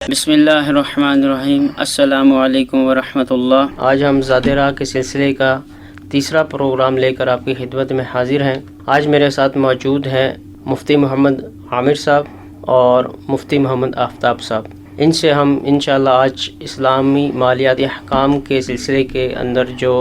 بسم اللہ الرحمن الرحیم۔ السلام علیکم ورحمۃ اللہ۔ آج ہم ذات راہ کے سلسلے کا تیسرا پروگرام لے کر آپ کی خدمت میں حاضر ہیں۔ آج میرے ساتھ موجود ہیں مفتی محمد عامر صاحب اور مفتی محمد آفتاب صاحب۔ ان سے ہم انشاءاللہ آج اسلامی مالیاتی احکام کے سلسلے کے اندر جو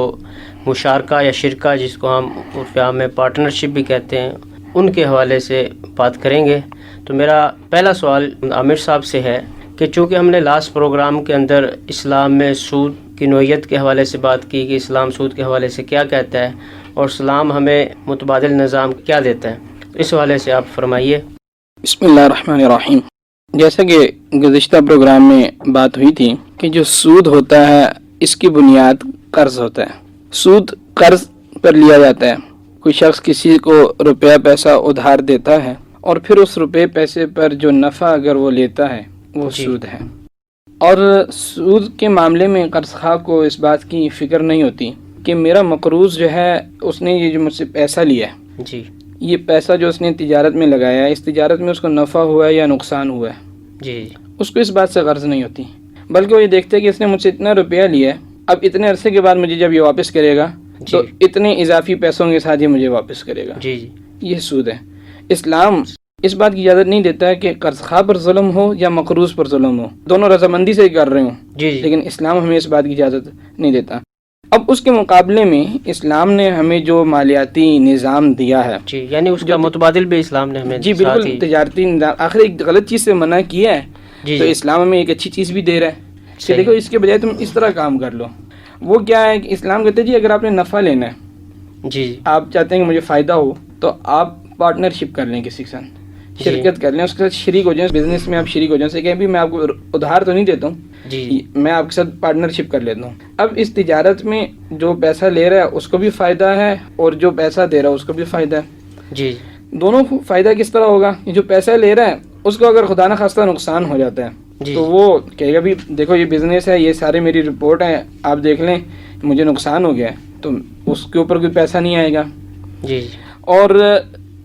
مشارکہ یا شرکہ، جس کو ہم عرف عام میں پارٹنرشپ بھی کہتے ہیں، ان کے حوالے سے بات کریں گے۔ تو میرا پہلا سوال عامر صاحب سے ہے کہ چونکہ ہم نے لاسٹ پروگرام کے اندر اسلام میں سود کی نوعیت کے حوالے سے بات کی کہ اسلام سود کے حوالے سے کیا کہتا ہے اور اسلام ہمیں متبادل نظام کیا دیتا ہے، اس حوالے سے آپ فرمائیے۔ بسم اللہ الرحمن الرحیم۔ جیسا کہ گزشتہ پروگرام میں بات ہوئی تھی کہ جو سود ہوتا ہے اس کی بنیاد قرض ہوتا ہے۔ سود قرض پر لیا جاتا ہے۔ کوئی شخص کسی کو روپیہ پیسہ ادھار دیتا ہے اور پھر اس روپے پیسے پر جو نفع اگر وہ لیتا ہے وہ سود ہے۔ اور سود کے معاملے میں قرض خواہ کو اس بات کی فکر نہیں ہوتی کہ میرا مقروض جو ہے اس نے یہ جو مجھ سے پیسہ لیا ہے، جی، یہ پیسہ جو اس نے تجارت میں لگایا ہے، اس تجارت میں اس کو نفع ہوا ہے یا نقصان ہوا ہے، جی، اس کو اس بات سے غرض نہیں ہوتی، بلکہ وہ یہ دیکھتے ہے کہ اس نے مجھ سے اتنا روپیہ لیا ہے، اب اتنے عرصے کے بعد مجھے جب یہ واپس کرے گا تو اتنے اضافی پیسوں کے ساتھ یہ مجھے واپس کرے گا۔ جی، جی، یہ سود ہے۔ اسلام اس بات کی اجازت نہیں دیتا ہے کہ قرض خواہ پر ظلم ہو یا مقروض پر ظلم ہو، دونوں رضامندی سے ہی کر رہے ہوں، جی، جی، لیکن اسلام ہمیں اس بات کی اجازت نہیں دیتا۔ اب اس کے مقابلے میں اسلام نے ہمیں جو مالیاتی نظام دیا ہے، جی، یعنی اس کا متبادل بھی اسلام نے ہمیں جی بالکل، تجارتی نظام آخر ایک غلط چیز سے منع کیا ہے، جی، تو جی، اسلام ہمیں ایک اچھی چیز بھی دے رہا ہے کہ صحیح۔ دیکھو اس کے بجائے تم اس طرح کام کر لو۔ وہ کیا ہے کہ اسلام کہتے ہیں جی اگر آپ نے نفع لینا ہے، جی، آپ چاہتے ہیں کہ مجھے فائدہ ہو، تو آپ پارٹنرشپ کر لیں، کسی کے ساتھ شرکت کر لیں، اس کے ساتھ شریک ہو جائیں، بزنس میں آپ شریک ہو جائیں، سے کہیں بھی میں آپ کو ادھار تو نہیں دیتا ہوں، جی، میں آپ کے ساتھ پارٹنرشپ کر لیتا ہوں۔ اب اس تجارت میں جو پیسہ لے رہا ہے اس کو بھی فائدہ ہے اور جو پیسہ دے رہا ہے اس کو بھی فائدہ ہے۔ جی، دونوں کو فائدہ کس طرح ہوگا؟ جو پیسہ لے رہا ہے اس کو اگر خدا نخواستہ نقصان ہو جاتا ہے جی، تو وہ کہے گا بھی دیکھو یہ بزنس ہے، یہ سارے میری رپورٹ ہے، آپ دیکھ لیں، مجھے نقصان ہو گیا ہے، تو اس کے اوپر کوئی پیسہ نہیں آئے گا۔ جی، اور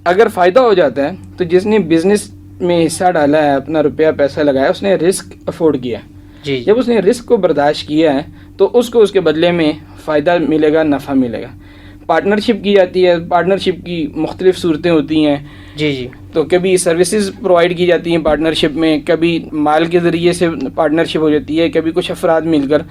اگر فائدہ ہو جاتا ہے تو جس نے بزنس میں حصہ ڈالا ہے، اپنا روپیہ پیسہ لگایا، اس نے رسک افورڈ کیا، جی، جب اس نے رسک کو برداشت کیا ہے تو اس کو اس کے بدلے میں فائدہ ملے گا، نفع ملے گا۔ پارٹنرشپ کی جاتی ہے، پارٹنرشپ کی مختلف صورتیں ہوتی ہیں، جی، جی، تو کبھی سروسز پرووائڈ کی جاتی ہیں پارٹنرشپ میں، کبھی مال کے ذریعے سے پارٹنرشپ ہو جاتی ہے، کبھی کچھ افراد مل کر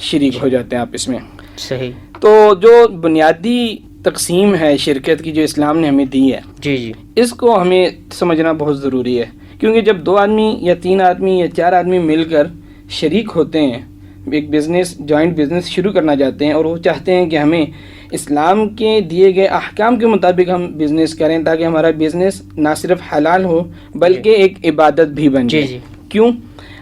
شریک ہو جاتے ہیں آپس میں۔ صحیح۔ تو جو بنیادی تقسیم ہے شرکت کی جو اسلام نے ہمیں دی ہے، جی، جی، اس کو ہمیں سمجھنا بہت ضروری ہے، کیونکہ جب 2 آدمی یا 3 آدمی یا 4 آدمی مل کر شریک ہوتے ہیں، ایک بزنس، جوائنٹ بزنس شروع کرنا چاہتے ہیں اور وہ چاہتے ہیں کہ ہمیں اسلام کے دیے گئے احکام کے مطابق ہم بزنس کریں تاکہ ہمارا بزنس نہ صرف حلال ہو بلکہ ایک عبادت بھی بن جائے۔ جی، جی، کیوں؟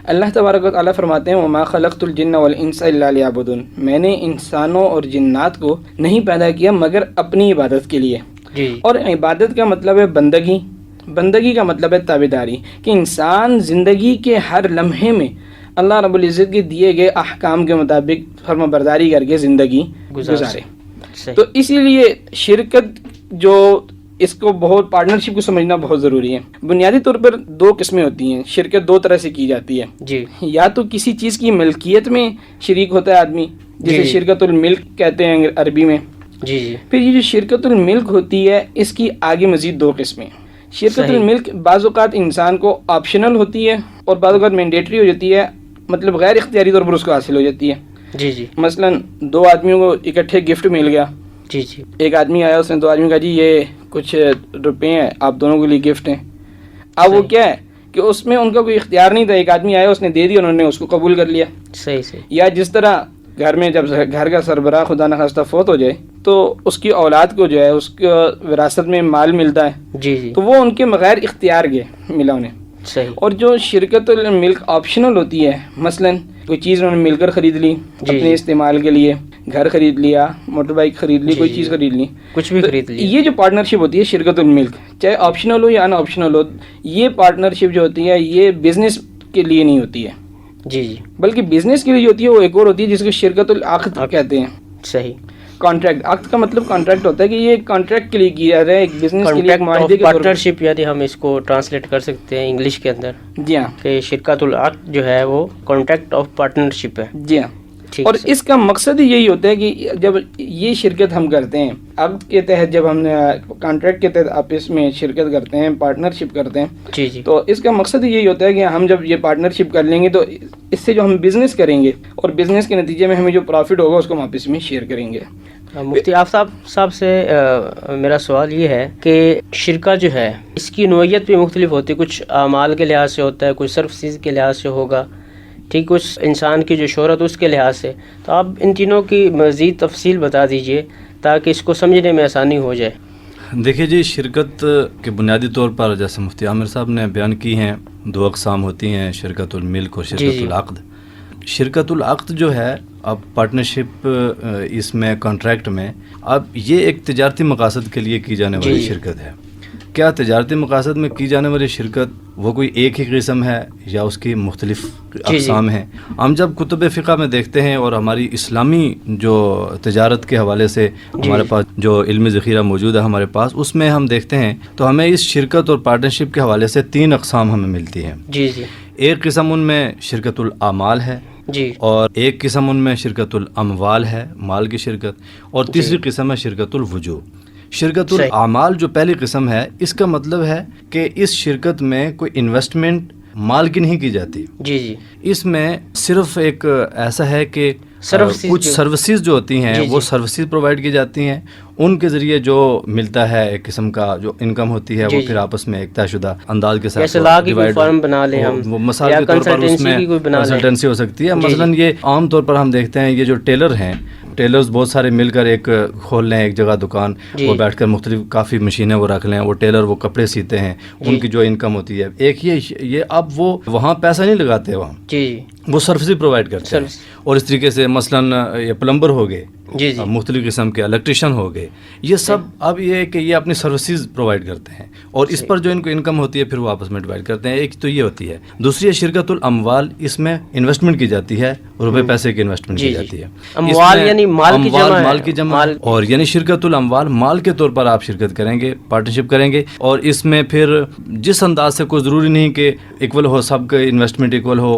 اللہ تبارک و تعالیٰ فرماتے ہیں وَمَا خَلَقْتُ الْجِنَّ وَالْإِنسَ إِلَّا لِيَعْبُدُونِ، میں نے انسانوں اور جنات کو نہیں پیدا کیا مگر اپنی عبادت کے لیے۔ جی، اور عبادت کا مطلب ہے بندگی، بندگی کا مطلب ہے تابعداری، کہ انسان زندگی کے ہر لمحے میں اللہ رب العزت کے دیے گئے احکام کے مطابق فرما برداری کر کے زندگی گزارے۔ صحیح۔ تو اسی لیے شرکت جو اس کو بہت پارٹنرشپ کو سمجھنا بہت ضروری ہے۔ بنیادی طور پر 2 قسمیں ہوتی ہیں، شرکت 2 طرح سے کی جاتی ہے۔ جی، یا تو کسی چیز کی ملکیت میں شریک ہوتا ہے آدمی، جسے جی، شرکت الملک کہتے ہیں عربی میں۔ جی، جی، پھر یہ جو شرکت الملک ہوتی ہے اس کی آگے مزید 2 قسمیں۔ شرکت صحیح۔ الملک بعض اوقات انسان کو آپشنل ہوتی ہے اور بعض اوقات مینڈیٹری ہو جاتی ہے، مطلب غیر اختیاری طور پر اس کو حاصل ہو جاتی ہے۔ جی، جی، مثلا 2 آدمیوں کو اکٹھے گفٹ مل گیا، جی، جی، ایک آدمی آیا، اس نے 2 آدمی کہا جی یہ کچھ روپے ہیں، آپ دونوں کے لیے گفٹ ہیں۔ اب وہ کیا ہے کہ اس میں ان کا کوئی اختیار نہیں تھا، ایک آدمی آیا، اس نے دے دیا، انہوں نے اس کو قبول کر لیا۔ صحیح، صحیح۔ یا جس طرح گھر میں جب گھر کا سربراہ خدا نخواستہ فوت ہو جائے تو اس کی اولاد کو جو ہے اس کو وراثت میں مال ملتا ہے، جی، جی، تو وہ ان کے بغیر اختیار کے ملا انہیں۔ صحیح۔ اور جو شرکت الملک آپشنل ہوتی ہے، مثلا کوئی چیز انہوں نے مل کر خرید لی اپنے استعمال کے لیے، گھر خرید لیا، موٹر بائک خرید لی، کوئی چیز خرید لی، کچھ بھی خرید لی۔ یہ جو پارٹنرشپ ہوتی ہے شرکت الملک، چاہے آپشنل ہو یا ان آپشنل ہو، یہ پارٹنرشپ جو ہوتی ہے یہ بزنس کے لیے نہیں ہوتی ہے، جی، جی، بلکہ بزنس کے لیے جو ہوتی ہے وہ ایک اور ہوتی ہے جس کو شرکت العقد کہتے ہیں۔ صحیح۔ کانٹریکٹ، عقد کا مطلب کانٹریکٹ ہوتا ہے کہ یہ کانٹریکٹ کے لیے کیا جا رہا ہے، ایک بزنس کے لیے، معاہدے کے پارٹنرشپ، یعنی ہم اس کو ٹرانسلیٹ کر سکتے ہیں انگلش کے اندر. جی ہاں، کہ شرکت العقد جو ہے وہ کانٹریکٹ آف پارٹنرشپ ہے. جی ہاں. اور اس کا مقصد ہی یہی ہوتا ہے کہ جب یہ شرکت ہم کرتے ہیں عقد کے تحت، جب ہم کانٹریکٹ کے تحت آپس میں شرکت کرتے ہیں، پارٹنرشپ کرتے ہیں، جی جی، تو اس کا مقصد ہی یہی ہوتا ہے کہ ہم جب یہ پارٹنرشپ کر لیں گے تو اس سے جو ہم بزنس کریں گے اور بزنس کے نتیجے میں ہمیں جو پروفٹ ہوگا اس کو ہم آپس میں شیئر کریں گے. مفتی آفتاب صاحب سے میرا سوال یہ ہے کہ شرکہ جو ہے اس کی نوعیت بھی مختلف ہوتی ہے، کچھ اعمال کے لحاظ سے ہوتا ہے، کچھ سروسز کے لحاظ سے ہوگا، ٹھیک، کچھ انسان کی جو شہرت اس کے لحاظ سے. تو آپ ان تینوں کی مزید تفصیل بتا دیجئے تاکہ اس کو سمجھنے میں آسانی ہو جائے. دیکھیے جی، شرکت کے بنیادی طور پر جیسے مفتی عامر صاحب نے بیان کی ہیں، دو اقسام ہوتی ہیں، شرکت الملک اور شرکت العقد. شرکت العقد جو ہے، اب پارٹنرشپ اس میں کانٹریکٹ میں، اب یہ ایک تجارتی مقاصد کے لیے کی جانے والی شرکت ہے. کیا تجارتی مقاصد میں کی جانے والی شرکت وہ کوئی ایک ہی قسم ہے یا اس کی مختلف اقسام ہیں؟ ہم جب کتب فقہ میں دیکھتے ہیں اور ہماری اسلامی جو تجارت کے حوالے سے ہمارے پاس جو علمی ذخیرہ موجود ہے ہمارے پاس، اس میں ہم دیکھتے ہیں تو ہمیں اس شرکت اور پارٹنرشپ کے حوالے سے 3 اقسام ہمیں ملتی ہیں. جی جی. ایک قسم ان میں شرکت الاعمال ہے، جی، اور ایک قسم ان میں شرکت الاموال ہے، مال کی شرکت، اور تیسری قسم ہے شرکت الوجوہ. شرکت الاعمال جو پہلی قسم ہے، اس کا مطلب ہے کہ اس شرکت میں کوئی انویسٹمنٹ مال کی نہیں کی جاتی. جی جی. اس میں صرف ایک ایسا ہے کہ کچھ سروسز جو ہوتی ہیں وہ سروسز پرووائڈ کی جاتی ہیں، ان کے ذریعے جو ملتا ہے ایک قسم کا جو انکم ہوتی ہے وہ پھر آپس میں ایک طے شدہ انداز کے ساتھ ڈیوائڈ، وہ مثال کے طور پر اس میں کنسلٹنسی ہو سکتی ہے. مثلاً یہ عام طور پر ہم دیکھتے ہیں، یہ جو ٹیلر ہیں، ٹیلرز بہت سارے مل کر ایک کھول لیں ایک جگہ دکان، وہ بیٹھ کر مختلف کافی مشینیں وہ رکھ لیں، وہ ٹیلر وہ کپڑے سیتے ہیں، ان کی جو انکم ہوتی ہے ایک یہ اب وہ وہاں پیسہ نہیں لگاتے، وہاں وہ سروسز پرووائڈ کرتے ہیں. اور اس طریقے سے مثلاً یہ پلمبر ہو گئے، مختلف قسم کے الیکٹریشین ہو گئے، یہ سب اب یہ ہے کہ یہ اپنی سروسز پرووائڈ کرتے ہیں اور اس پر جو ان کو انکم ہوتی ہے پھر وہ آپس میں ڈیوائڈ کرتے ہیں. ایک تو یہ ہوتی ہے. دوسری ہے شرکت الاموال، اس میں انویسٹمنٹ کی جاتی ہے، روپے پیسے کی انویسٹمنٹ کی جاتی ہے. اموال یعنی مال کی جمع، اور یعنی شرکت الاموال مال کے طور پر آپ شرکت کریں گے، پارٹنرشپ کریں گے، اور اس میں پھر جس انداز سے کوئی ضروری نہیں کہ ایکول ہو، سب کا انویسٹمنٹ ایکول ہو،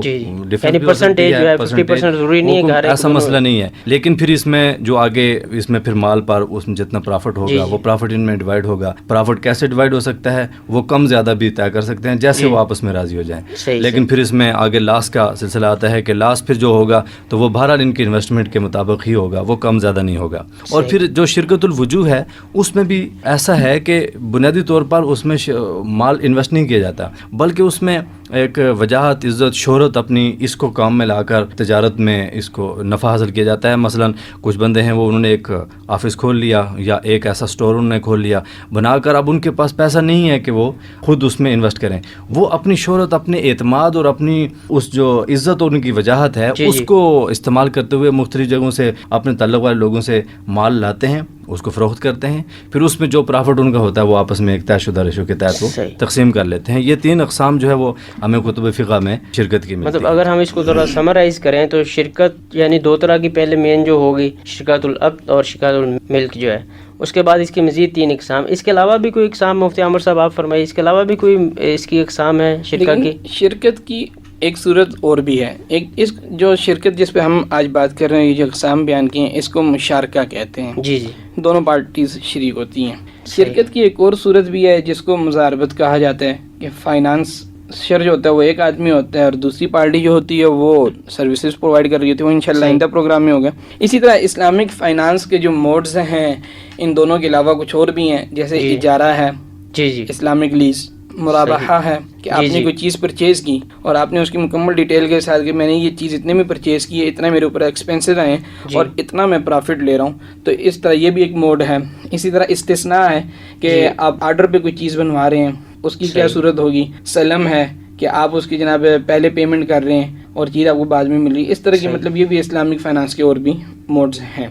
ایسا مسئلہ نہیں ہے. لیکن پھر اس میں جو آگے اس میں پھر مال پر اس میں جتنا پرافٹ ہوگا وہ پرافٹ ان میں ڈیوائڈ ہوگا. پرافٹ کیسے ڈیوائڈ ہو سکتا ہے؟ وہ کم زیادہ بھی طے کر سکتے ہیں جیسے وہ آپس میں راضی ہو جائیں. لیکن پھر اس میں آگے لاس کا سلسلہ آتا ہے کہ لاس پھر جو ہوگا تو وہ بہرحال ان کی انویسٹمنٹ کے مطابق ہی ہوگا، وہ کم زیادہ نہیں ہوگا. اور پھر جو شرکت الوجوہ ہے اس میں بھی ایسا ہے کہ بنیادی طور پر اس میں مال انویسٹ نہیں کیا جاتا، بلکہ اس میں ایک وجاہت، عزت، شہرت اپنی اس کو کام میں لا کر تجارت میں اس کو نفع حاصل کیا جاتا ہے. مثلا کچھ بندے ہیں وہ انہوں نے ایک آفس کھول لیا یا ایک ایسا سٹور انہوں نے کھول لیا بنا کر، اب ان کے پاس پیسہ نہیں ہے کہ وہ خود اس میں انویسٹ کریں. وہ اپنی شہرت، اپنے اعتماد اور اپنی اس جو عزت اور ان کی وجاہت ہے اس کو استعمال کرتے ہوئے مختلف جگہوں سے اپنے تعلق والے لوگوں سے مال لاتے ہیں، اس کو فروخت کرتے ہیں، پھر اس میں جو پرافٹ ان کا ہوتا ہے وہ آپس میں ایک طے شدہ ریشو کے تحت وہ تقسیم کر لیتے ہیں. یہ 3 اقسام جو ہے وہ ہمیں کتب فقہ میں شرکت کی ملتی ہے. مطلب اگر ہم اس کو ذرا سمرائز کریں تو شرکت یعنی 2 طرح کی پہلے مین جو ہوگی، شرکت العقد اور شرکت الملک جو ہے، اس کے بعد اس کی مزید 3 اقسام. اس کے علاوہ بھی کوئی اقسام مفتی عامر صاحب آپ فرمائیے، اس کے علاوہ بھی کوئی اس کی اقسام ہے شرکت کی؟ شرکت کی ایک صورت اور بھی ہے. ایک اس جو شرکت جس پہ ہم آج بات کر رہے ہیں، یہ جو اقسام بیان کی ہیں، اس کو مشارکہ کہتے ہیں. جی جی. دونوں پارٹیز شریک ہوتی ہیں. شرکت کی ایک اور صورت بھی ہے جس کو مزاربت کہا جاتا ہے، کہ فائنانس شر جو ہوتا ہے وہ ایک آدمی ہوتا ہے اور دوسری پارٹی جو ہوتی ہے وہ سروسز پرووائڈ کر رہی ہوتی ہے. وہ انشاءاللہ آئندہ پروگرام میں ہوگا. اسی طرح اسلامک فائنانس کے جو موڈز ہیں، ان دونوں کے علاوہ کچھ اور بھی ہیں، جیسے اجارہ ہے، جی جی، اسلامک لیز، مرابحہ ہے کہ آپ نے کوئی چیز پرچیز کی اور آپ نے اس کی مکمل ڈیٹیل کے ساتھ کہ میں نے یہ چیز اتنے میں پرچیز کی ہے، اتنا میرے اوپر ایکسپینسز آئے ہیں اور اتنا میں پرافٹ لے رہا ہوں. تو اس طرح یہ بھی ایک موڈ ہے. اسی طرح استثناء ہے کہ آپ آرڈر پہ کوئی چیز بنوا رہے ہیں، اس کی کیا صورت ہوگی. سلم ہے کہ آپ اس کی جناب پہلے پیمنٹ کر رہے ہیں اور چیز آپ کو بعد میں مل رہی ہے. اس طرح کی مطلب یہ بھی اسلامک فائنانس کے اور بھی موڈز ہیں.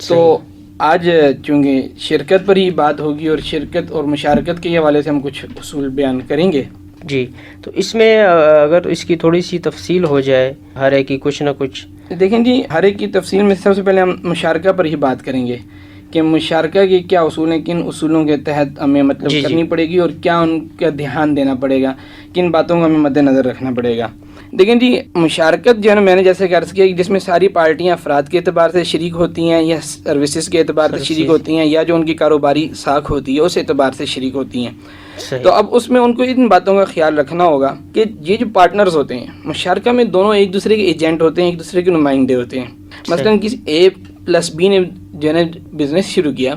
تو آج چونکہ شرکت پر ہی بات ہوگی اور شرکت اور مشارکت کے حوالے سے ہم کچھ اصول بیان کریں گے. جی، تو اس میں اگر اس کی تھوڑی سی تفصیل ہو جائے، ہر ایک کی کچھ نہ کچھ دیکھیں جی، ہر ایک کی تفصیل میں سب سے پہلے ہم مشارکہ پر ہی بات کریں گے کہ مشارکہ کے کیا اصول ہیں، کن اصولوں کے تحت ہمیں مطلب کرنی پڑے گی اور کیا ان کا دھیان دینا پڑے گا، کن باتوں کو ہمیں مد نظر رکھنا پڑے گا۔ دیکھیں جی، مشارکت جو ہے نا، میں نے جیسے کہ عرض کیا کہ جس میں ساری پارٹیاں افراد کے اعتبار سے شریک ہوتی ہیں یا سروسز کے اعتبار سے شریک ہوتی ہیں یا جو ان کی کاروباری ساکھ ہوتی ہے اس اعتبار سے شریک ہوتی ہیں، تو اب اس میں ان کو ان باتوں کا خیال رکھنا ہوگا کہ یہ جو پارٹنرز ہوتے ہیں مشارکہ میں، دونوں ایک دوسرے کے ایجنٹ ہوتے ہیں، ایک دوسرے کے نمائندے ہوتے ہیں۔ مثلاً کسی اے پلس بی نے جو ہے نا بزنس شروع کیا،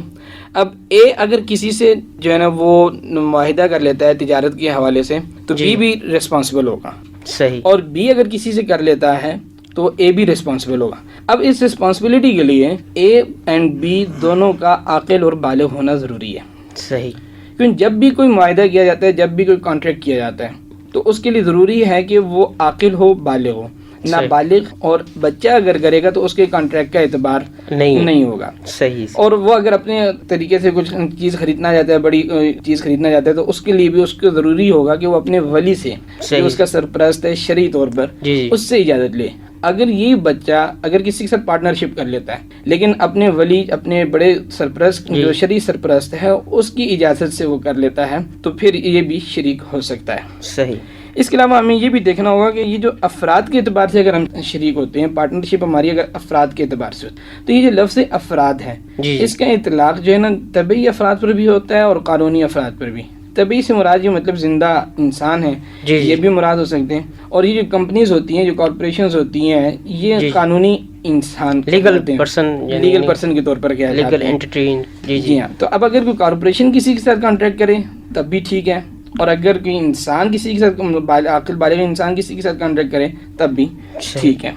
اب اے اگر کسی سے جو ہے نا وہ معاہدہ کر لیتا ہے تجارت کے حوالے سے تو بی بھی ریسپانسبل ہوگا، صحیح، اور بی اگر کسی سے کر لیتا ہے تو اے بھی ریسپانسبل ہوگا۔ اب اس ریسپانسبلٹی کے لیے اے اینڈ بی دونوں کا عاقل اور بالغ ہونا ضروری ہے، صحیح، کیونکہ جب بھی کوئی معاہدہ کیا جاتا ہے، جب بھی کوئی کانٹریکٹ کیا جاتا ہے تو اس کے لیے ضروری ہے کہ وہ عاقل ہو، بالغ ہو۔ نابالغ اور بچہ اگر کرے گا تو اس کے کانٹریکٹ کا اعتبار نہیں ہوگا، صحیح، اور وہ اگر اپنے طریقے سے کچھ چیز خریدنا چاہتا ہے، بڑی چیز خریدنا چاہتا ہے، تو اس کے لیے بھی اس کو ضروری ہوگا کہ وہ اپنے ولی سے، جو اس کا سرپرست ہے شرعی طور پر، اس سے اجازت لے۔ اگر یہ بچہ اگر کسی کے ساتھ پارٹنرشپ کر لیتا ہے لیکن اپنے ولی، اپنے بڑے سرپرست جو شرعی سرپرست ہے، اس کی اجازت سے وہ کر لیتا ہے تو پھر یہ بھی شریک ہو سکتا ہے۔ صحیح۔ اس کے علاوہ ہمیں یہ بھی دیکھنا ہوگا کہ یہ جو افراد کے اعتبار سے اگر ہم شریک ہوتے ہیں، پارٹنرشپ ہماری اگر افراد کے اعتبار سے تو یہ جو لفظ افراد ہے اس کا اطلاق جو ہے نا طبعی افراد پر بھی ہوتا ہے اور قانونی افراد پر بھی۔ طبعی سے مراد یہ مطلب زندہ انسان ہے، یہ بھی مراد ہو سکتے ہیں، اور یہ جو کمپنیز ہوتی ہیں، جو کارپوریشنز ہوتی ہیں، یہ قانونی انسان، لیگل پرسن کے طور پر کیا لیگل اینٹی۔ جی ہاں، تو اب اگر کوئی کارپوریشن کسی کے ساتھ کانٹریکٹ کرے تب بھی ٹھیک ہے، اور اگر کوئی انسان کسی کے ساتھ، عاقل بالغ انسان کسی کے ساتھ کانٹریکٹ کرے تب بھی ٹھیک ہے۔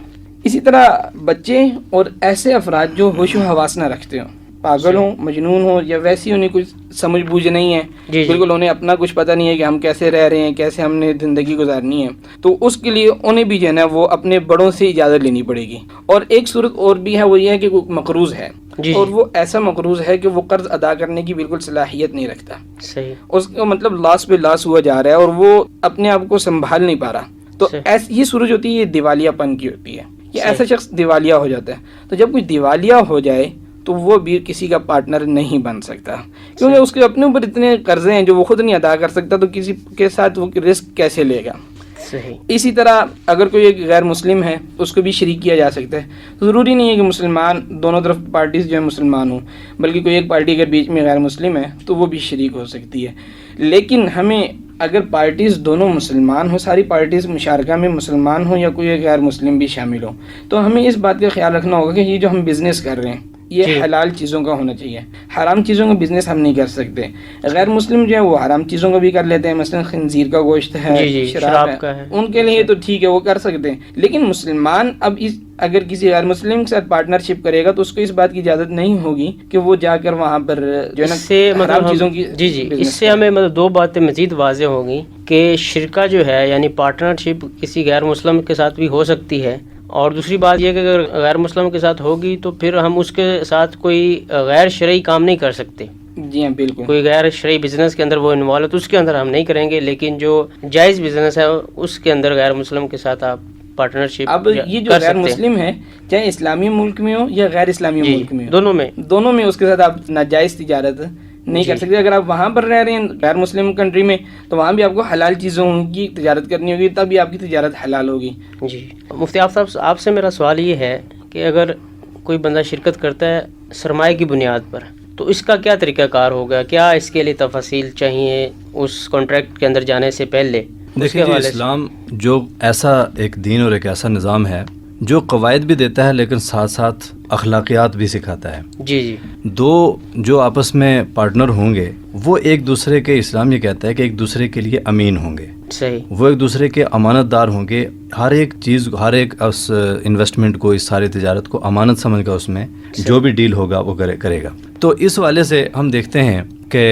اسی طرح بچے اور ایسے افراد جو ہوش و حواس نہ رکھتے ہوں، پاگل ہوں، مجنون ہوں، یا ویسی انہیں کچھ سمجھ بوجھ نہیں ہے، بالکل انہیں اپنا کچھ پتہ نہیں ہے کہ ہم کیسے رہ رہے ہیں، کیسے ہم نے زندگی گزارنی ہے، تو اس کے لیے انہیں بھی جو ہے نا وہ اپنے بڑوں سے اجازت لینی پڑے گی۔ اور ایک صورت اور بھی ہے، وہ یہ ہے کہ کوئی مقروض ہے اور وہ ایسا مقروض ہے کہ وہ قرض ادا کرنے کی بالکل صلاحیت نہیں رکھتا، صحیح، اس کا مطلب لاس پہ لاس ہوا جا رہا ہے اور وہ اپنے آپ کو سنبھال نہیں پا رہا، تو یہ صورت ہوتی ہے، یہ دیوالیہ پن کی ہوتی ہے، کہ ایسا شخص دیوالیہ ہو جاتا ہے۔ تو جب کوئی دیوالیہ ہو جائے تو وہ بھی کسی کا پارٹنر نہیں بن سکتا، کیونکہ اس کے اپنے اوپر اتنے قرضے ہیں جو وہ خود نہیں ادا کر سکتا، تو کسی کے ساتھ وہ رسک کیسے لے گا؟ صحیح۔ اسی طرح اگر کوئی ایک غیر مسلم ہے اس کو بھی شریک کیا جا سکتا ہے، تو ضروری نہیں ہے کہ مسلمان دونوں طرف پارٹیز جو ہے مسلمان ہوں، بلکہ کوئی ایک پارٹی اگر بیچ میں غیر مسلم ہے تو وہ بھی شریک ہو سکتی ہے۔ لیکن ہمیں اگر پارٹیز دونوں مسلمان ہوں، ساری پارٹیز مشارکہ میں مسلمان ہوں یا کوئی غیر مسلم بھی شامل ہو، تو ہمیں اس بات کا خیال رکھنا ہوگا کہ یہ جو ہم بزنس کر رہے ہیں یہ حلال چیزوں کا ہونا چاہیے، حرام چیزوں کا بزنس ہم نہیں کر سکتے۔ غیر مسلم جو ہے وہ حرام چیزوں کا بھی کر لیتے ہیں، مثلا خنزیر کا گوشت ہے، شراب ہے، ان کے لیے تو ٹھیک ہے وہ کر سکتے ہیں، لیکن مسلمان اب اگر کسی غیر مسلم کے ساتھ پارٹنرشپ کرے گا تو اس کو اس بات کی اجازت نہیں ہوگی کہ وہ جا کر وہاں پر جو ہے نا حرام چیزوں کی۔ اس سے ہمیں مطلب دو باتیں مزید واضح ہوگی کہ شرکہ جو ہے یعنی پارٹنرشپ کسی غیر مسلم کے ساتھ بھی ہو سکتی ہے، اور دوسری بات یہ کہ اگر غیر مسلم کے ساتھ ہوگی تو پھر ہم اس کے ساتھ کوئی غیر شرعی کام نہیں کر سکتے۔ جی ہاں، بالکل، کوئی غیر شرعی بزنس کے اندر وہ انوالو ہے تو اس کے اندر ہم نہیں کریں گے، لیکن جو جائز بزنس ہے اس کے اندر غیر مسلم کے ساتھ آپ پارٹنرشپ۔ اب یہ جو غیر مسلم ہے چاہے اسلامی ملک میں ہو یا غیر اسلامی ملک میں ہو، دونوں میں اس کے ساتھ آپ ناجائز تجارت نہیں کر سکتے۔ اگر آپ وہاں پر رہ رہے ہیں غیر مسلم کنٹری میں تو وہاں بھی آپ کو حلال چیزوں کی تجارت کرنی ہوگی، تب بھی آپ کی تجارت حلال ہوگی۔ جی مفتی آفتاب صاحب، آپ سے میرا سوال یہ ہے کہ اگر کوئی بندہ شرکت کرتا ہے سرمایہ کی بنیاد پر تو اس کا کیا طریقہ کار ہوگا؟ کیا اس کے لیے تفاصیل چاہیے اس کانٹریکٹ کے اندر جانے سے پہلے؟ دیکھیے جی، اسلام جو ایسا ایک دین اور ایک ایسا نظام ہے جو قواعد بھی دیتا ہے لیکن ساتھ ساتھ اخلاقیات بھی سکھاتا ہے۔ جی دو جو آپس میں پارٹنر ہوں گے وہ ایک دوسرے کے، اسلام یہ کہتا ہے کہ ایک دوسرے کے لیے امین ہوں گے، صحیح، وہ ایک دوسرے کے امانت دار ہوں گے، ہر ایک چیز، ہر ایک اس انویسٹمنٹ کو، اس ساری تجارت کو امانت سمجھ کر اس میں جو بھی ڈیل ہوگا وہ کرے گا۔ تو اس حوالے سے ہم دیکھتے ہیں کہ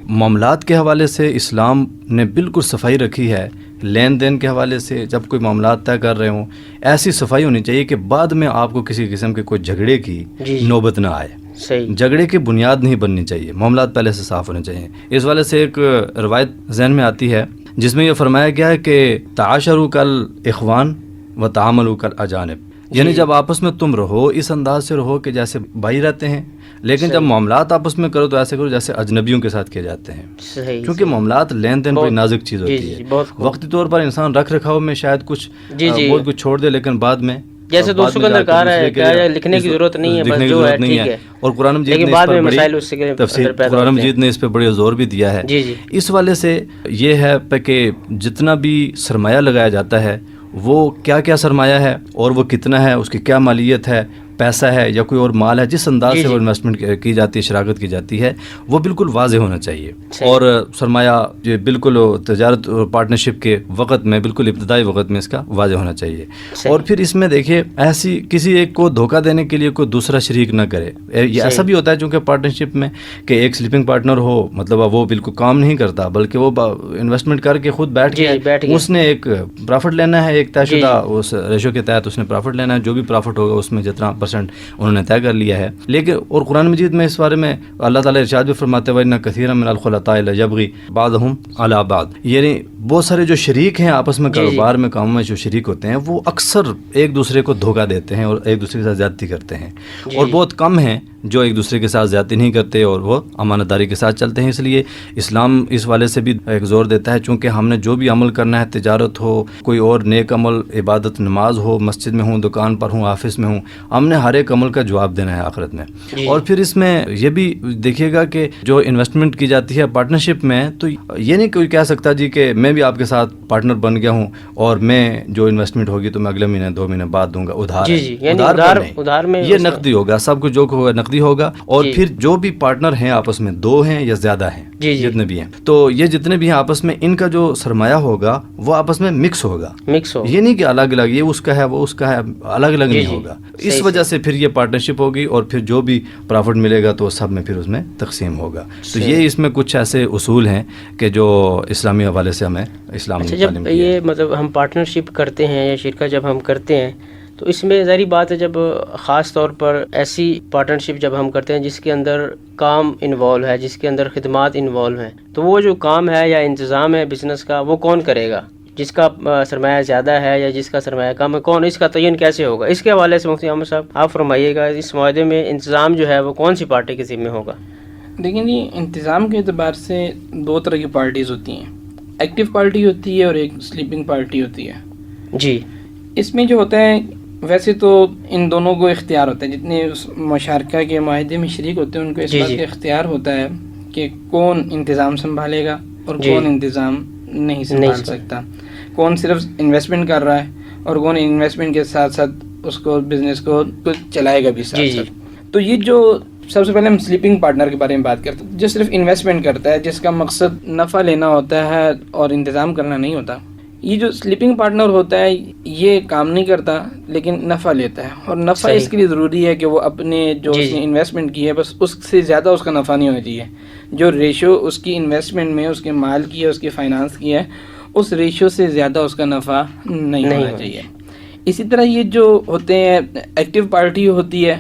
معاملات کے حوالے سے اسلام نے بالکل صفائی رکھی ہے، لین دین کے حوالے سے جب کوئی معاملات طے کر رہے ہوں ایسی صفائی ہونی چاہیے کہ بعد میں آپ کو کسی قسم کے کوئی جھگڑے کی نوبت نہ آئے، جھگڑے کی بنیاد نہیں بننی چاہیے، معاملات پہلے سے صاف ہونے چاہیے۔ اس والے سے ایک روایت ذہن میں آتی ہے جس میں یہ فرمایا گیا ہے کہ تعاشروا کالاخوان و تعاملوا کالاجانب، یعنی جب آپس میں تم رہو اس انداز سے رہو کہ جیسے بھائی رہتے ہیں، لیکن جب معاملات آپس میں کرو تو ایسے کرو جیسے اجنبیوں کے ساتھ کیے جاتے ہیں، کیونکہ معاملات لین دین بڑی نازک چیز ہوتی ہے۔ وقتی طور پر انسان رکھ رکھاؤ میں شاید کچھ بہت کچھ چھوڑ دے، لیکن بعد میں جیسے دوستوں کے اندر کہا رہا ہے کہ لکھنے کی ضرورت نہیں ہے، بس جو ہے ٹھیک ہے، اور قرآن مجید نے بعد میں مسائل اس سے تفسیر، قرآن مجید نے اس پہ بڑے زور بھی دیا ہے۔ اس والے سے یہ ہے کہ جتنا بھی سرمایہ لگایا جاتا ہے وہ کیا کیا سرمایہ ہے اور وہ کتنا ہے، اس کی کیا مالیت ہے، پیسہ ہے یا کوئی اور مال ہے، جس انداز سے وہ انویسٹمنٹ کی جاتی ہے، شراکت کی جاتی ہے، وہ بالکل واضح ہونا چاہیے۔ اور سرمایہ جو بالکل تجارت اور پارٹنرشپ کے وقت میں، بالکل ابتدائی وقت میں اس کا واضح ہونا چاہیے۔ اور پھر اس میں دیکھیے ایسی کسی ایک کو دھوکہ دینے کے لیے کوئی دوسرا شریک نہ کرے۔ یہ ایسا بھی ہوتا ہے چونکہ پارٹنرشپ میں کہ ایک سلیپنگ پارٹنر ہو، مطلب وہ بالکل کام نہیں کرتا بلکہ وہ انویسٹمنٹ کر کے خود بیٹھ گیا، اس نے ایک پرافٹ لینا ہے، ایک طے شدہ اس ریشو کے تحت اس نے پرافٹ لینا ہے، جو بھی پرافٹ ہوگا اس میں جتنا انہوں نے طے کر لیا ہے۔ لیکن اور قرآن مجید میں اس بارے میں اللہ تعالیٰ ارشاد بھی فرماتے ہیں وَإِنَّ كَثِيرًا مِنَ الْخُلَطَاءِ لَيَبْغِي بَعْضُهُمْ عَلَى بَعْضٍ، یعنی بہت سارے جو شریک ہیں آپس میں کاروبار میں، کاموں میں جو شریک ہوتے ہیں، وہ اکثر ایک دوسرے کو دھوکہ دیتے ہیں اور ایک دوسرے کے ساتھ زیادتی کرتے ہیں، اور بہت کم ہیں جو ایک دوسرے کے ساتھ زیادتی نہیں کرتے اور وہ امانت داری کے ساتھ چلتے ہیں۔ اس لیے اسلام اس والے سے بھی ایک زور دیتا ہے، چونکہ ہم نے جو بھی عمل کرنا ہے، تجارت ہو، کوئی اور نیک عمل، عبادت، نماز ہو، مسجد میں ہوں، دکان پر ہوں، آفس میں ہوں، ہم نے ہر ایک عمل کا جواب دینا ہے آخرت میں۔ اور پھر اس میں یہ بھی دیکھیے گا کہ جو انویسٹمنٹ کی جاتی ہے پارٹنرشپ میں، تو یہ نہیں کوئی کہہ سکتا جی کہ میں بھی آپ کے ساتھ پارٹنر بن گیا ہوں اور میں جو انویسٹمنٹ ہوگی تو میں اگلے مہینے 2 مہینے بعد دوں گا، ادھار میں یہ نقدی ہوگا، سب کچھ جو ہوگا نقدی ہوگا۔ اور پھر جو بھی پارٹنر ہیں آپس میں، 2 ہیں یا زیادہ ہیں، جتنے بھی ہیں، تو یہ جتنے بھی ہیں آپس میں، ان کا جو سرمایہ ہوگا وہ آپس میں مکس ہوگا، یہ نہیں کہ الگ الگ یہ اس کا ہے وہ اس کا ہے، الگ الگ نہیں ہوگا۔ اس وجہ سے پھر یہ پارٹنرشپ ہوگی اور پھر جو بھی پرافٹ ملے گا تو سب میں پھر اس میں تقسیم ہوگا۔ تو یہ اس میں کچھ ایسے اصول ہیں کہ جو اسلامی حوالے سے ہمیں اسلام نے تعلیم دی ہے۔ یہ مطلب ہم پارٹنرشپ کرتے ہیں یا شرکت جب ہم کرتے ہیں تو اس میں ظاہری بات ہے، جب خاص طور پر ایسی پارٹنرشپ جب ہم کرتے ہیں جس کے اندر کام انوالو ہے، جس کے اندر خدمات انوالو ہیں، تو وہ جو کام ہے یا انتظام ہے بزنس کا، وہ کون کرے گا؟ جس کا سرمایہ زیادہ ہے یا جس کا سرمایہ کم ہے، کون اس کا تعین کیسے ہوگا؟ اس کے حوالے سے مفتی احمد صاحب آپ فرمائیے گا، اس معاہدے میں انتظام جو ہے وہ کون سی پارٹی کے ذمہ ہوگا؟ دیکھیں جی، انتظام کے اعتبار سے 2 طرح کی پارٹیز ہوتی ہیں، ایکٹیو پارٹی ہوتی ہے اور ایک سلیپنگ پارٹی ہوتی ہے۔ جی، اس میں جو ہوتا ہے ویسے تو ان دونوں کو اختیار ہوتا ہے، جتنے اس مشارکہ کے معاہدے میں شریک ہوتے ہیں ان کو اس بات کا اختیار ہوتا ہے کہ کون انتظام سنبھالے گا اور کون انتظام نہیں سنبھال سکتا، کون صرف انویسٹمنٹ کر رہا ہے اور کون انویسٹمنٹ کے ساتھ ساتھ اس کو بزنس کو چلائے گا بھی ساتھ ساتھ۔ تو یہ جو سب سے پہلے ہم سلیپنگ پارٹنر کے بارے میں بات کرتے ہیں، جو صرف انویسٹمنٹ کرتا ہے، جس کا مقصد نفع لینا ہوتا ہے اور انتظام کرنا نہیں ہوتا۔ یہ جو سلیپنگ پارٹنر ہوتا ہے یہ کام نہیں کرتا لیکن نفع لیتا ہے، اور نفع اس کے لیے ضروری ہے کہ وہ اپنے جو اس نے انویسٹمنٹ کی ہے بس اس سے زیادہ اس کا نفع نہیں ہونا چاہیے، جو ریشو اس کی انویسٹمنٹ میں اس کے مال کی ہے، اس کے فائنانس کی ہے، اس ریشو سے زیادہ اس کا نفع نہیں ہونا چاہیے۔ اسی طرح یہ جو ہوتے ہیں ایکٹیو پارٹی ہوتی ہے،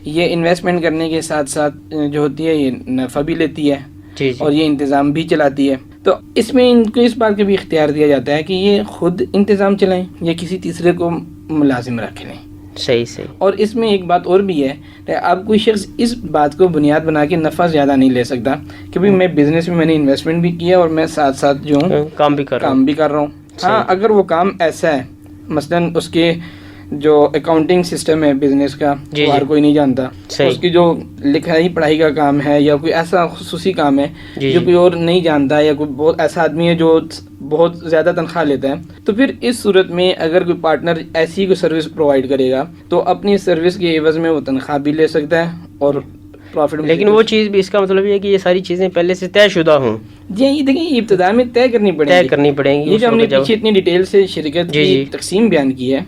یہ انویسٹمنٹ کرنے کے ساتھ ساتھ جو ہوتی ہے یہ نفع بھی لیتی ہے اور یہ انتظام بھی چلاتی ہے۔ تو اس میں ان کو اس بات کا بھی اختیار دیا جاتا ہے کہ یہ خود انتظام چلائیں یا کسی تیسرے کو ملازم رکھ لیں۔ صحیح۔ اور اس میں ایک بات اور بھی ہے کہ اب کوئی شخص اس بات کو بنیاد بنا کے نفع زیادہ نہیں لے سکتا کہ بھائی میں بزنس میں نے انویسٹمنٹ بھی کیا اور میں ساتھ ساتھ جو ہوں کام بھی کر رہا ہوں۔ ہاں، اگر وہ کام ایسا ہے، مثلاً اس کے جو اکاؤنٹنگ سسٹم ہے بزنس کا وہ ہر کوئی نہیں جانتا، اس کی جو لکھائی پڑھائی کا کام ہے یا کوئی ایسا خصوصی کام ہے جو کوئی اور نہیں جانتا، یا کوئی بہت ایسا آدمی ہے جو بہت زیادہ تنخواہ لیتا ہے، تو پھر اس صورت میں اگر کوئی پارٹنر ایسی کوئی سروس پرووائڈ کرے گا تو اپنی سروس کے عوض میں وہ تنخواہ بھی لے سکتا ہے اور پروفٹ۔ لیکن وہ چیز بھی، اس کا مطلب یہ ہے کہ یہ ساری چیزیں پہلے سے طے شدہ ہوں۔ جی، یہ دیکھیں یہ ابتدا میں طے کرنی پڑیں گی۔ یہ جو ہم نے پیچھے اتنی ڈیٹیل سے شرکت کی تقسیم بیان کی ہے،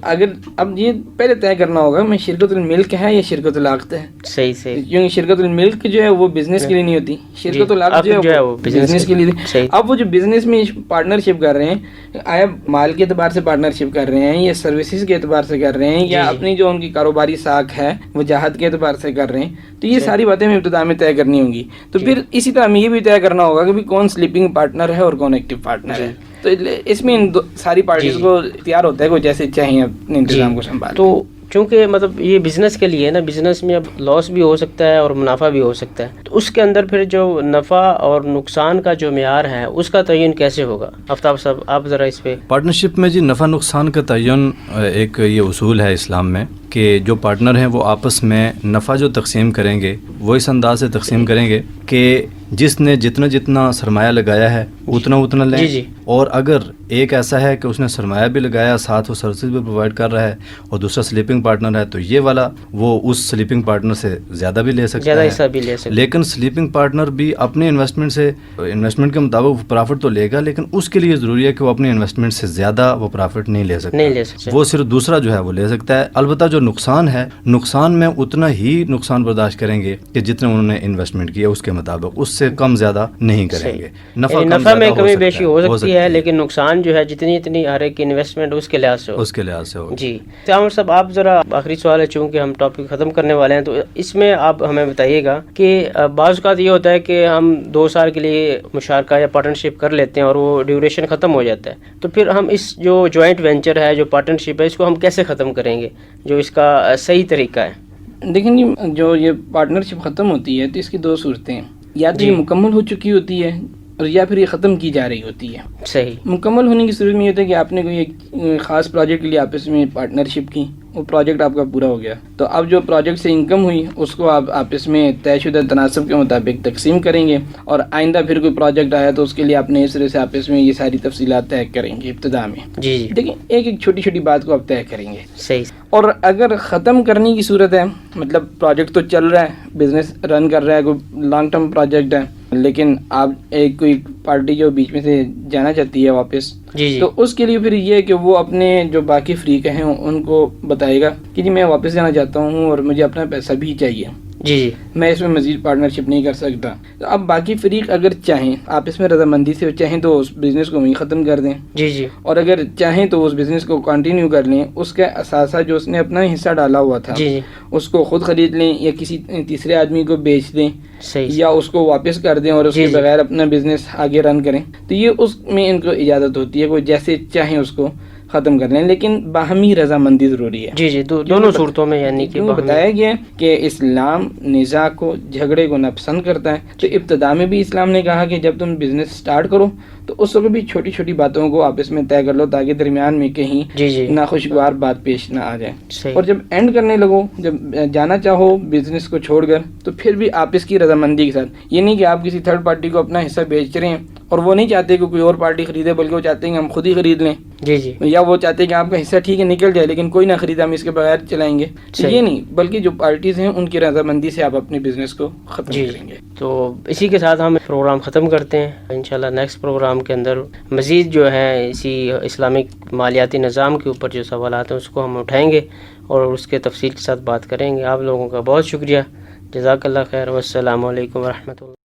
اگر اب یہ پہلے طے کرنا ہوگا میں شرکت الملک ہے یا شرکت العقد ہے۔ صحیح۔ کیونکہ شرکت الملک جو ہے وہ بزنس کے لیے نہیں ہوتی، شرکت العقد جو ہے وہ بزنس کے لیے۔ اب وہ جو بزنس میں پارٹنرشپ کر رہے ہیں، آیا مال کے اعتبار سے پارٹنرشپ کر رہے ہیں یا سروسز کے اعتبار سے کر رہے ہیں یا اپنی جو ان کی کاروباری ساکھ ہے وجاہت کے اعتبار سے کر رہے ہیں، تو یہ ساری باتیں ہمیں ابتدا میں طے کرنی ہوں گی۔ تو پھر اسی طرح ہمیں یہ بھی طے کرنا ہوگا کہ کون سلیپنگ پارٹنر ہے اور کون ایکٹیو پارٹنر ہے۔ تو اس میں ساری پارٹیز کو اختیار ہوتا ہے کہ جیسے چاہیں اپنے انتظام کو سنبھال. تو چونکہ مطلب یہ بزنس کے لیے نا، بزنس میں اب لاس بھی ہو سکتا ہے اور منافع بھی ہو سکتا ہے، تو اس کے اندر پھر جو نفع اور نقصان کا جو معیار ہے اس کا تعین کیسے ہوگا؟ آفتاب صاحب آپ ذرا اس پہ. پارٹنرشپ میں جی نفع نقصان کا تعین ایک یہ اصول ہے اسلام میں کہ جو پارٹنر ہیں وہ آپس میں نفع جو تقسیم کریں گے وہ اس انداز سے تقسیم کریں گے کہ جس نے جتنا سرمایہ لگایا ہے اتنا لیں. جی اور اگر ایک ایسا ہے کہ اس نے سرمایہ بھی لگایا، ساتھ وہ سروسز بھی پرووائڈ کر رہا ہے، اور دوسرا سلیپنگ پارٹنر ہے، تو یہ والا وہ اس سلیپنگ پارٹنر سے زیادہ بھی لے سکتا ہے، زیادہ حصہ بھی لے سکتا ہے. لیکن سلیپنگ پارٹنر بھی اپنے انویسٹمنٹ کے مطابق پرافٹ تو لے گا، لیکن اس کے لیے ضروری ہے کہ وہ اپنی انویسٹمنٹ سے زیادہ وہ پرافٹ نہیں لے سکتا. وہ صرف دوسرا جو ہے وہ لے سکتا ہے. البتہ جو نقصان ہے، نقصان میں اتنا ہی نقصان برداشت کریں گے کہ جتنا انہوں نے انویسٹمنٹ کیا اس کے مطابق، اس سے کم زیادہ نہیں کریں گے. نفع میں کمی بیشی ہو سکتی ہے، لیکن نقصان جو ہے جتنی ہر ایک انویسٹمنٹ اس کے لحاظ سے ہو. جی عامر صاحب، آپ ذرا آخری سوال ہے، چونکہ ہم ٹاپک ختم کرنے والے ہیں، تو اس میں آپ ہمیں بتائیے گا کہ بعض اوقات یہ ہوتا ہے کہ ہم 2 سال کے لیے مشارکہ یا پارٹنرشپ کر لیتے ہیں اور وہ ڈیوریشن ختم ہو جاتا ہے، تو پھر ہم اس جو جوائنٹ وینچر ہے، جو پارٹنرشپ ہے، اس کو ہم کیسے ختم کریں گے، جو اس کا صحیح طریقہ ہے؟ دیکھیں جی، جو یہ پارٹنرشپ ختم ہوتی ہے تو اس کی 2 صورتیں ہیں، یا تو یہ مکمل ہو چکی ہوتی ہے اور یا پھر یہ ختم کی جا رہی ہوتی ہے. صحیح. مکمل ہونے کی صورت میں یہ ہوتا ہے کہ آپ نے کوئی ایک خاص پروجیکٹ کے لیے آپس میں پارٹنرشپ کی، وہ پروجیکٹ آپ کا پورا ہو گیا، تو اب جو پروجیکٹ سے انکم ہوئی اس کو آپ آپس میں طے شدہ تناسب کے مطابق تقسیم کریں گے، اور آئندہ پھر کوئی پروجیکٹ آیا تو اس کے لیے آپ نئے سرے سے آپس میں یہ ساری تفصیلات طے کریں گے ابتدا میں. جی دیکھیں، ایک چھوٹی بات کو آپ طے کریں گے. صحیح. اور اگر ختم کرنے کی صورت ہے، مطلب پروجیکٹ تو چل رہا ہے، بزنس رن کر رہا ہے، کوئی لانگ ٹرم پروجیکٹ ہے، لیکن آپ کوئی پارٹی جو بیچ میں سے جانا چاہتی ہے واپس، تو اس کے لیے پھر یہ کہ وہ اپنے جو باقی فریق ہیں ان کو بتائے گا کہ جی میں واپس جانا چاہتا ہوں اور مجھے اپنا پیسہ بھی چاہیے، میں اس میں مزید پارٹنرشپ نہیں کر سکتا. تو اب باقی فریق اگر چاہیں آپس میں رضامندی سے چاہیں تو اس بزنس کو وہیں ختم کر دیں، اور اگر چاہیں تو اس بزنس کو کنٹینیو کر لیں. اس کا اثاثہ جو اس نے اپنا حصہ ڈالا ہوا تھا اس کو خود خرید لیں، یا کسی تیسرے آدمی کو بیچ دیں، یا اس کو واپس کر دیں اور اس کے بغیر اپنا بزنس آگے رن کریں. تو یہ اس میں ان کو اجازت ہوتی ہے، وہ جیسے چاہیں اس کو ختم کر لیں، لیکن باہمی رضامندی ضروری ہے. دونوں صورتوں میں، یعنی کہ بتایا گیا کہ اسلام نزاع کو، جھگڑے کو ناپسند کرتا ہے. تو ابتدا میں بھی اسلام نے کہا کہ جب تم بزنس سٹارٹ کرو تو اس وقت بھی چھوٹی باتوں کو آپس میں طے کر لو تاکہ درمیان میں کہیں ناخوشگوار بات پیش نہ آ جائے. اور جب اینڈ کرنے لگو، جب جانا چاہو بزنس کو چھوڑ کر، تو پھر بھی آپس کی رضامندی کے ساتھ. یہ نہیں کہ آپ کسی تھرڈ پارٹی کو اپنا حصہ بیچ رہے ہیں اور وہ نہیں چاہتے کہ کوئی اور پارٹی خریدے، بلکہ وہ چاہتے ہیں کہ ہم خود ہی خرید لیں، یا وہ چاہتے ہیں کہ آپ کا حصہ ٹھیک ہے نکل جائے لیکن کوئی نہ خریدا، ہم اس کے بغیر چلائیں گے. یہ نہیں، بلکہ جو پارٹیز ہیں ان کی رضامندی سے آپ اپنے بزنس کو ختم کریں گے. تو اسی کے ساتھ ہم پروگرام ختم کرتے ہیں. انشاءاللہ نیکسٹ پروگرام کے اندر مزید جو ہے اسی اسلامک مالیاتی نظام کے اوپر جو سوالات ہیں اس کو ہم اٹھائیں گے اور اس کے تفصیل کے ساتھ بات کریں گے. آپ لوگوں کا بہت شکریہ، جزاک اللہ خیر، والسلام علیکم ورحمۃ اللہ.